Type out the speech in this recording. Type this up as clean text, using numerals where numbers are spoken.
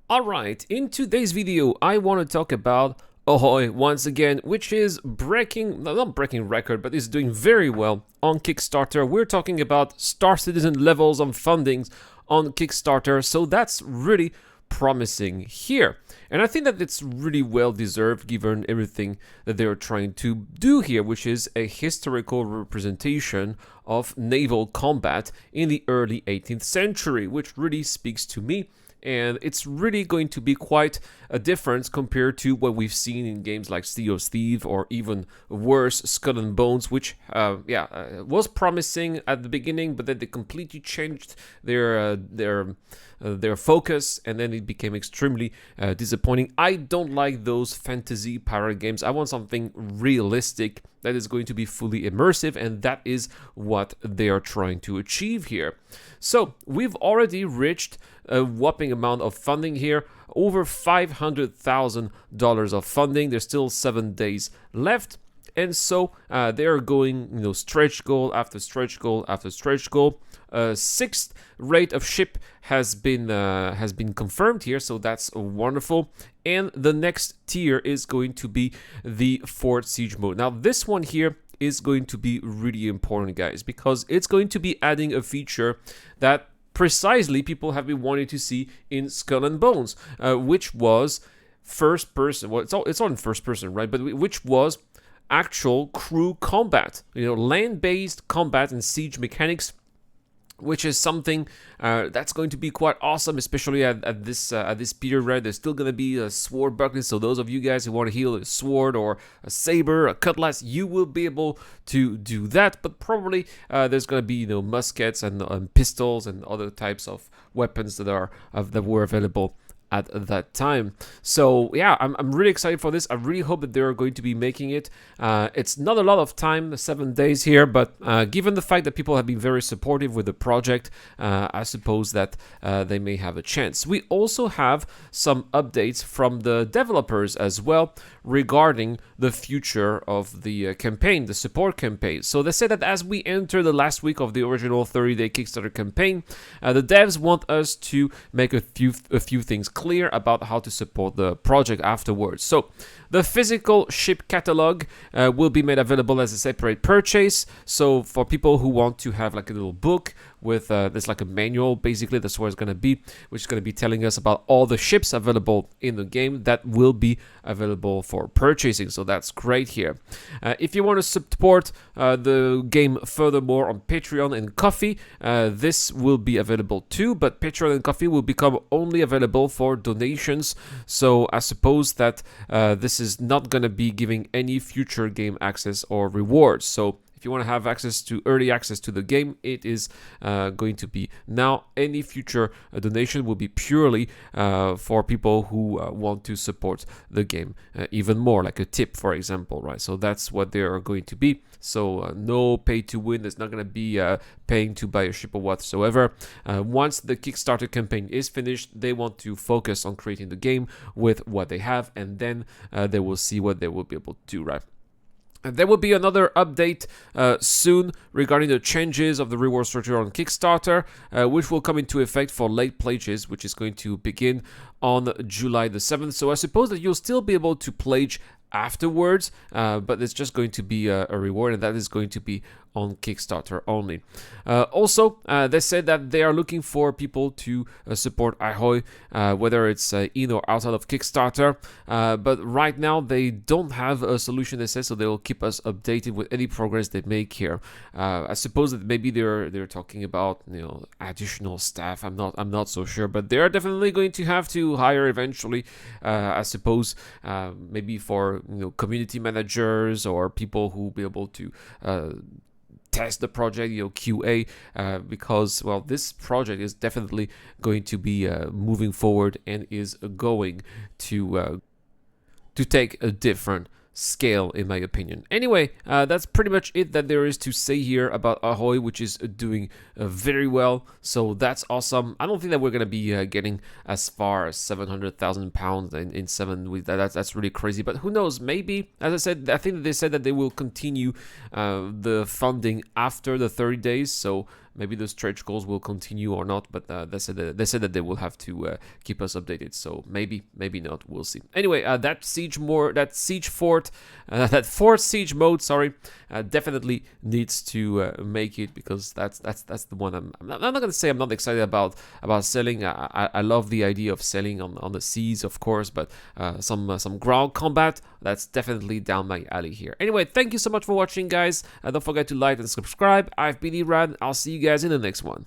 Alright, in today's video, I want to talk about Ahoy once again, which is not breaking record, but is doing very well on Kickstarter. We're talking about Star Citizen levels of fundings on Kickstarter, so that's really promising here. And I think that it's really well deserved given everything that they're trying to do here, which is a historical representation of naval combat in the early 18th century, which really speaks to me. And it's really going to be quite a difference compared to what we've seen in games like Sea of Thieves or even worse, Skull and Bones, which was promising at the beginning, but then they completely changed their focus, and then it became extremely disappointing. I don't like those fantasy pirate games. I want something realistic that is going to be fully immersive, and that is what they are trying to achieve here. So we've already reached a whopping amount of funding here, over $500,000 of funding. There's still 7 days left. And so they are going, stretch goal after stretch goal after stretch goal. Sixth rate of ship has been confirmed here, so that's wonderful. And the next tier is going to be the Fort Siege mode. Now, this one here is going to be really important, guys, because it's going to be adding a feature that precisely people have been wanting to see in Skull and Bones, which was first person. Well, it's all in first person, right? But which was actual crew combat, land-based combat and siege mechanics, which is something that's going to be quite awesome, especially at this period, right? There's still going to be a sword buckling, so those of you guys who want to heal a sword or a saber, a cutlass, you will be able to do that. But probably there's going to be muskets and pistols and other types of weapons that were available at that time. So yeah, I'm really excited for this. I really hope that they're going to be making it. It's not a lot of time, 7 days here, but given the fact that people have been very supportive with the project, I suppose that they may have a chance. We also have some updates from the developers as well regarding the future of the campaign, the support campaign. So they said that as we enter the last week of the original 30-day Kickstarter campaign, the devs want us to make a few things clear about how to support the project afterwards. So the physical ship catalog will be made available as a separate purchase. So for people who want to have like a little book with there's like a manual, basically that's what it's going to be, which is going to be telling us about all the ships available in the game that will be available for purchasing. So that's great here. If you want to support the game furthermore on Patreon and Coffee, this will be available too, but Patreon and Coffee will become only available for donations. So I suppose that this is not going to be giving any future game access or rewards. So if you want to have early access to the game, it is going to be now. Any future donation will be purely for people who want to support the game even more, like a tip, for example, right? So that's what they are going to be. So no pay to win. There's not going to be paying to buy a ship or whatsoever. Once the Kickstarter campaign is finished, they want to focus on creating the game with what they have, and then they will see what they will be able to do, right? There will be another update soon regarding the changes of the reward structure on Kickstarter, which will come into effect for late pledges, which is going to begin on July the 7th. So I suppose that you'll still be able to pledge afterwards, but it's just going to be a reward, and that is going to be on Kickstarter only. Also, they said that they are looking for people to support Ahoy, whether it's in or outside of Kickstarter, but right now they don't have a solution, they say, so they will keep us updated with any progress they make here. I suppose that maybe they're talking about additional staff. I'm not so sure, but they are definitely going to have to hire eventually. I suppose maybe for community managers or people who will be able to test the project, QA, because, well, this project is definitely going to be moving forward and is going to take a different scale, in my opinion. Anyway, that's pretty much it that there is to say here about Ahoy, which is doing very well. So that's awesome. I don't think that we're going to be getting as far as £700,000 in 7 weeks. That's really crazy. But who knows? Maybe, as I said, I think that they said that they will continue the funding after the 30 days. So maybe the stretch goals will continue or not, but they said that they will have to keep us updated. So maybe not. We'll see. Anyway, that fourth siege mode, sorry, definitely needs to make it, because that's the one I'm not gonna say I'm not excited about selling. I love the idea of selling on the seas, of course, but some ground combat, that's definitely down my alley here. Anyway, thank you so much for watching, guys. Don't forget to like and subscribe. I've been Iran. I'll see you guys in the next one.